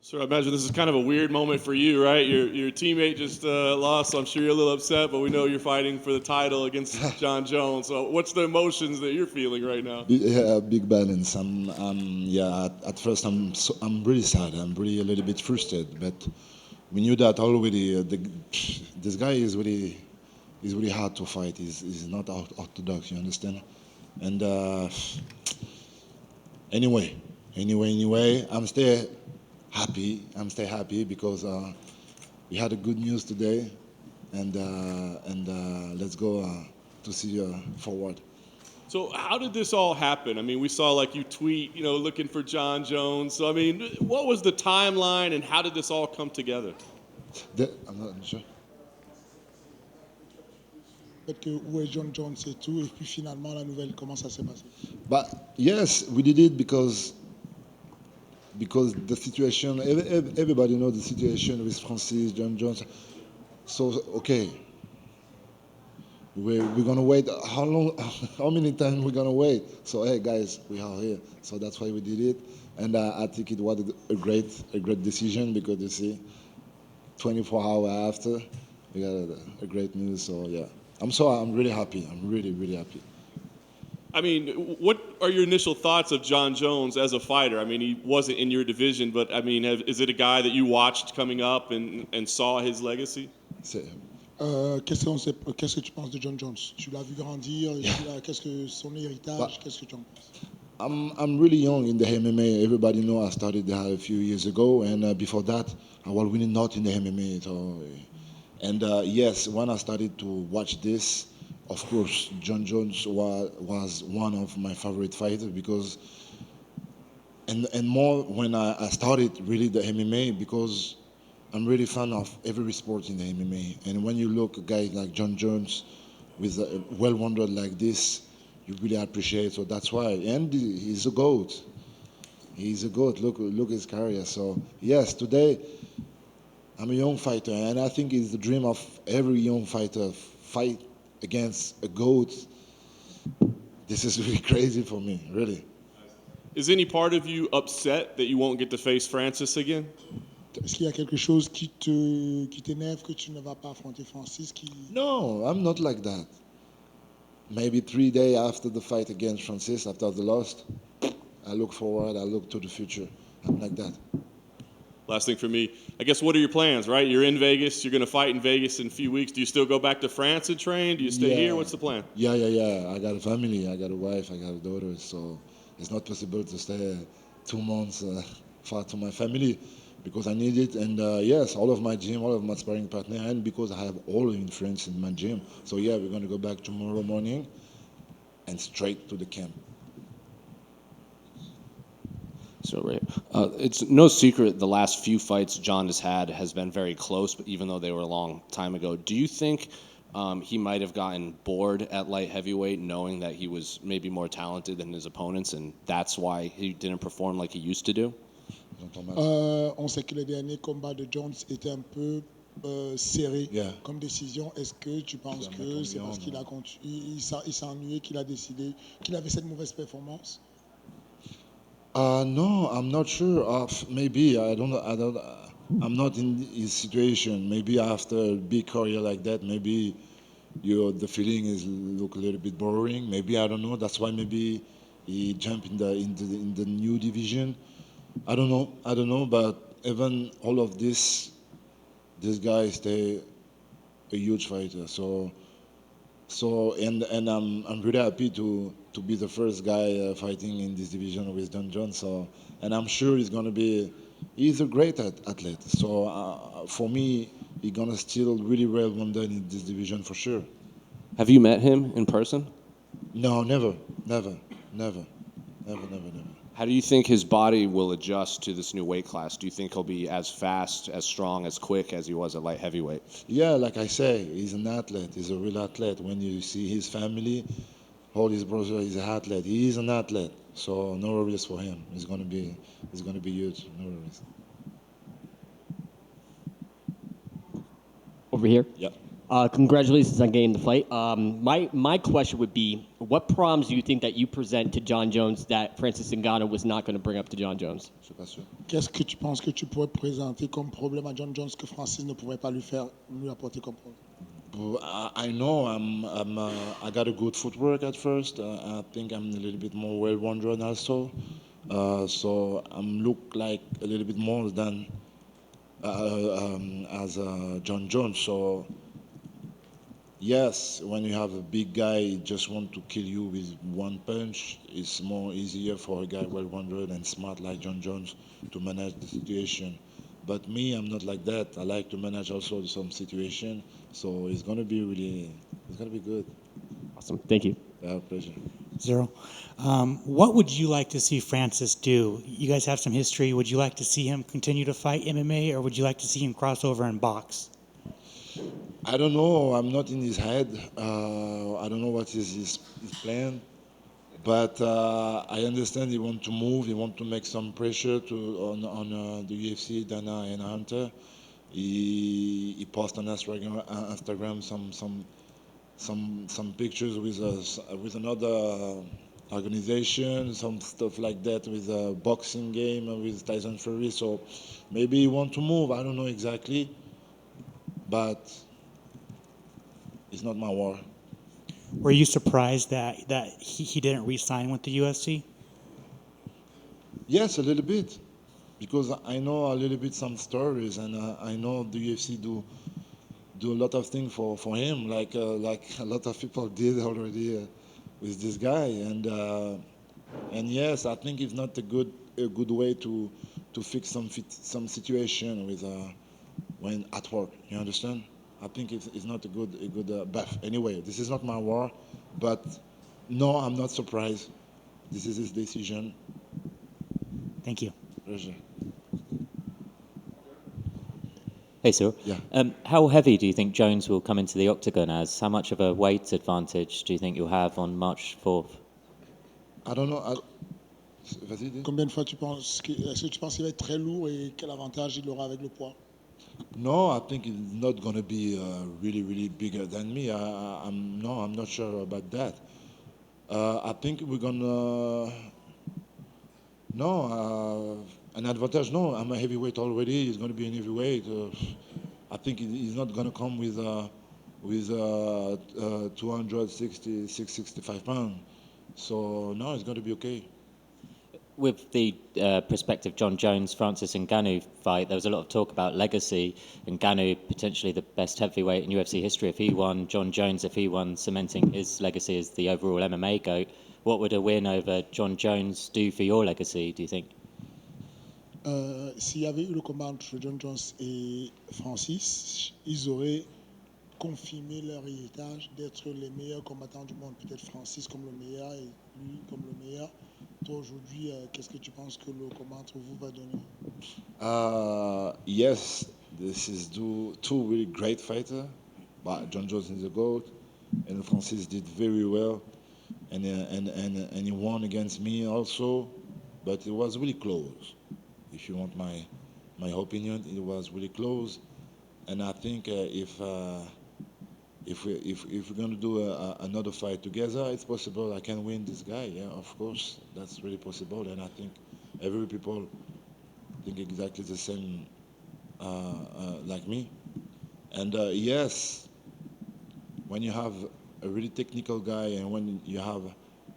So I imagine this is kind of a weird moment for you, right? Your teammate just lost, so I'm sure you're a little upset, but we know you're fighting for the title against Jon Jones. So what's the emotions that you're feeling right now? Yeah, big balance. Yeah. At first, I'm really sad. I'm really a little bit frustrated, but we knew that already. This guy is really hard to fight. He's not orthodox. You understand? And anyway, anyway, I'm stay happy because we had a good news today, and let's go to see forward. So how did this all happen? I mean, we saw like you tweet, looking for Jon Jones. So I mean, what was the timeline and how did this all come together? I'm not sure. Peut-être que où est Jon Jones et tout, et puis finalement la nouvelle, comment ça s'est passé? But yes, we did it because the situation. Everybody knows the situation with Francis Jon Jones. So okay, we're gonna wait. How long? How many times we're gonna wait? So hey guys, we are here. So that's why we did it, and I think it was a great decision because you see, 24 hours after, we got a great news. So yeah, I'm really happy. I'm really happy. I mean, what are your initial thoughts of Jon Jones as a fighter? I mean, he wasn't in your division, but I mean, is it a guy that you watched coming up and saw his legacy? C'est- Qu'est-ce que tu penses de Jon Jones? Tu l'as vu grandir, qu'est-ce que son héritage, qu'est-ce que tu en penses? I'm really young in the MMA. Everybody know I started there a few years ago, and before that, I was really not in the MMA. So, and yes, when I started to watch this, of course, Jon Jones was one of my favorite fighters because, and more when I started really the MMA because I'm really fan of every sport in the MMA. And when you look at guys like Jon Jones with a well-rounded like this, you really appreciate. So that's why. And he's a goat. He's a goat. Look his career. So yes, today I'm a young fighter, and I think it's the dream of every young fighter fight against a goat. This is really crazy for me, really. Is any part of you upset that you won't get to face Francis again? Est-ce qu'il y a quelque chose qui t'énerve que tu ne vas pas affronter Francis qui... No, I'm not like that. Maybe 3 days after the fight against Francis, after the loss, I look forward, I look to the future. I'm like that. Last thing for me, I guess, what are your plans, right? You're in Vegas, you're going to fight in Vegas in a few weeks. Do you still go back to France and train? Do you stay here? What's the plan? Yeah. I got a family, I got a wife, I got a daughter, so it's not possible to stay 2 months far to my family because I need it. And yes, all of my gym, all of my sparring partner, and because I have all the influence in my gym. So yeah, we're gonna go back tomorrow morning and straight to the camp. So right, it's no secret the last few fights Jon has been very close, but even though they were a long time ago, do you think he might have gotten bored at light heavyweight, knowing that he was maybe more talented than his opponents, and that's why he didn't perform like he used to do? On sait que les derniers combats de Jones étaient un peu serrés Yeah. comme décision. Est-ce que tu penses que c'est parce qu'il a il s'est ennuyé qu'il a décidé qu'il avait cette mauvaise performance? No, I'm not sure. Maybe I don't. I'm not in his situation. Maybe after a big career like that, maybe the feeling is look a little bit boring. Maybe I don't know. That's why maybe he jumped in the new division. I don't know. I don't know. But even all of this guy stay a huge fighter. So and I'm really happy to be the first guy fighting in this division with Jon Jones. So and I'm sure he's a great athlete. So for me, he's gonna still really well rounded in this division for sure. Have you met him in person? No, never. How do you think his body will adjust to this new weight class? Do you think he'll be as fast, as strong, as quick as he was at light heavyweight? Yeah, like I say, he's an athlete. He's a real athlete. When you see his family, all his brothers, he's an athlete. He is an athlete. So no worries for him. He's gonna be huge. No worries. Over here. Yeah. Congratulations on getting the fight. My question would be, What problems do you think that you present to Jon Jones that Francis Ngannou was not going to bring up to Jon Jones? Je suis pas sûr. Qu'est-ce que tu penses que tu pourrais présenter comme problème à Jon Jones que Francis ne pourrait pas lui apporter comme problème? I know I got a good footwork at first. I think I'm a little bit more well-rounded also. So I'm look like a little bit more than as Jon Jones. So yes, when you have a big guy he just want to kill you with one punch, it's more easier for a guy well-rounded and smart like Jon Jones to manage the situation. But me, I'm not like that. I like to manage also some situation. So it's gonna be good. Awesome. Thank you. Yeah, pleasure. Ciryl, what would you like to see Francis do? You guys have some history. Would you like to see him continue to fight MMA, or would you like to see him cross over and box? I don't know. I'm not in his head. I don't know what is his plan. But I understand he want to move. He want to make some pressure on the UFC, Dana and Hunter. He post on Instagram some pictures with another organization, some stuff like that with a boxing game with Tyson Fury. So maybe he want to move. I don't know exactly, but it's not my war. Were you surprised that he didn't re-sign with the UFC? Yes, a little bit, because I know a little bit some stories, and I know the UFC do a lot of things for him, like a lot of people did already with this guy, and yes, I think it's not a good way to fix some situation with when at work. You understand? I think it's not a good buff. Anyway, this is not my war, but no, I'm not surprised. This is his decision. Thank you. Pleasure. Hey, Ciryl. Yeah. How heavy do you think Jones will come into the octagon as? How much of a weight advantage do you think you'll have on March 4th? I don't know. Vas-y, dis. Combien de fois est-ce que tu penses qu'il va être très lourd et quel avantage il aura avec le poids? No, I think it's not gonna be really bigger than me. I'm not sure about that. I think we're gonna an advantage. No, I'm a heavyweight already. He's gonna be an heavyweight. I think he's not gonna come with 260, 65 pounds. So no, it's gonna be okay. With the prospective Jon Jones, Francis Ngannou fight, there was a lot of talk about legacy. Ngannou potentially the best heavyweight in UFC history if he won. Jon Jones if he won, cementing his legacy as the overall MMA GOAT. What would a win over Jon Jones do for your legacy, do you think? S'il y avait eu le combat entre Jon Jones et Francis, ils auraient confirmé leur héritage d'être les meilleurs combattants du monde. Peut-être Francis comme le meilleur et lui comme le meilleur. Toi aujourd'hui, qu'est-ce que tu penses que le combat entre vous va donner? Yes, this is two really great fighters. But Jon Jones is a GOAT, and Francis did very well, and he won against me also, but it was really close. If you want my opinion, it was really close, and I think if we're gonna do another fight together, it's possible I can win this guy. Yeah, of course, that's really possible, and I think every people think exactly the same like me. And yes, when you have a really technical guy and when you have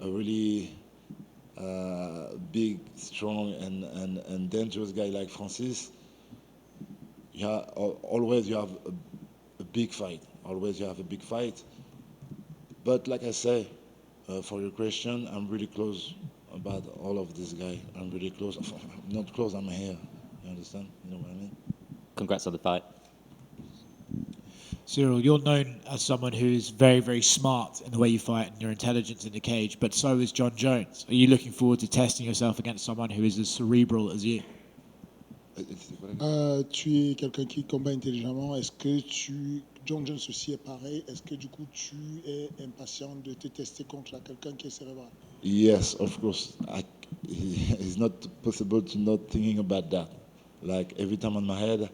a really big, strong, and dangerous guy like Francis, always you have a big fight. Always you have a big fight. But like I say, for your question, I'm really close about all of this guy. I'm really close. I'm not close, I'm here. You understand? You know what I mean? Congrats on the fight. Ciryl, you're known as someone who's very, very smart in the way you fight and your intelligence in the cage, but so is Jon Jones. Are you looking forward to testing yourself against someone who is as cerebral as you? Tu es quelqu'un qui combat intelligemment. Est-ce que Jon Jones aussi est pareil? Est-ce que du coup tu es impatient de te tester contre quelqu'un qui est cérébral? Yes, of course. It's not possible to not thinking about that. Like every time on my head,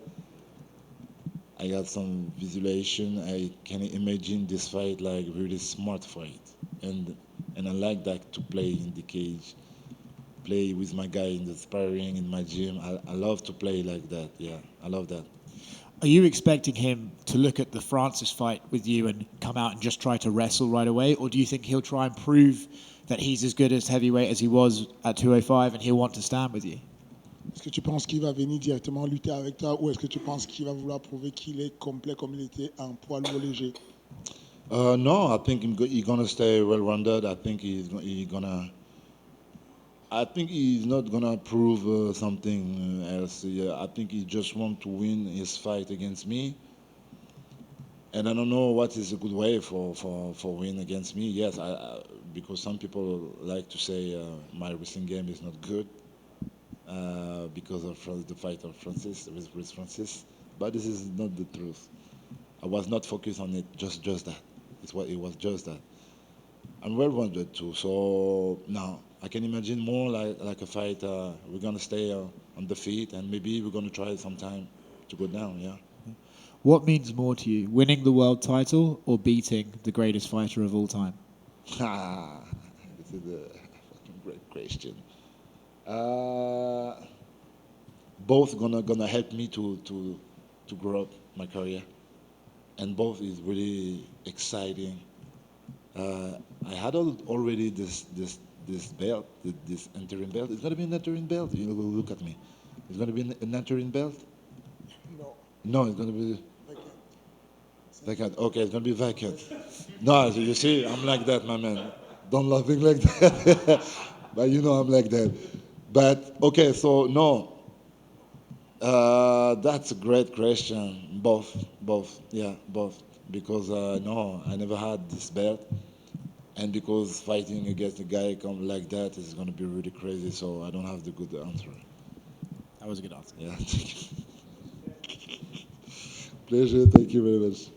I got some visualization. I can imagine this fight like really smart fight, and and I like that to play in the cage, play with my guy in the sparring in my gym. I love to play like that. Yeah, I love that. Are you expecting him to look at the Francis fight with you and come out and just try to wrestle right away, or do you think he'll try and prove that he's as good as heavyweight as he was at 205 and he'll want to stand with you? Est-ce que tu penses qu'il va venir directement lutter avec toi ou est-ce que tu penses qu'il va vouloir prouver qu'il est complet comme il était en poids lourd léger? No, I think he's gonna stay well-rounded. I think he's gonna. I think he's not gonna prove something else. Yeah, I think he just want to win his fight against me. And I don't know what is a good way for win against me. Yes, because some people like to say my wrestling game is not good because of the fight of Francis with Francis. But this is not the truth. I was not focused on it. Just that. It was just that. I'm well-rounded too. So now I can imagine more like a fight. We're gonna stay on the feet, and maybe we're gonna try sometime to go down. Yeah. What means more to you, winning the world title or beating the greatest fighter of all time? This is a fucking great question. Both gonna help me to grow up my career, and both is really exciting. I had already this belt, this interim belt. It's gonna be an interim belt. You know, look at me. It's gonna be an interim belt. No. No, it's gonna be vacant. Okay, it's gonna be vacant. No, so you see, I'm like that, my man. Don't laughing like that. But you know I'm like that. But okay, so no. That's a great question. Both, yeah, both. Because no, I never had this belt, and because fighting against a guy come like that is gonna be really crazy. So I don't have the good answer. That was a good answer. Yeah. Pleasure. Thank you very much.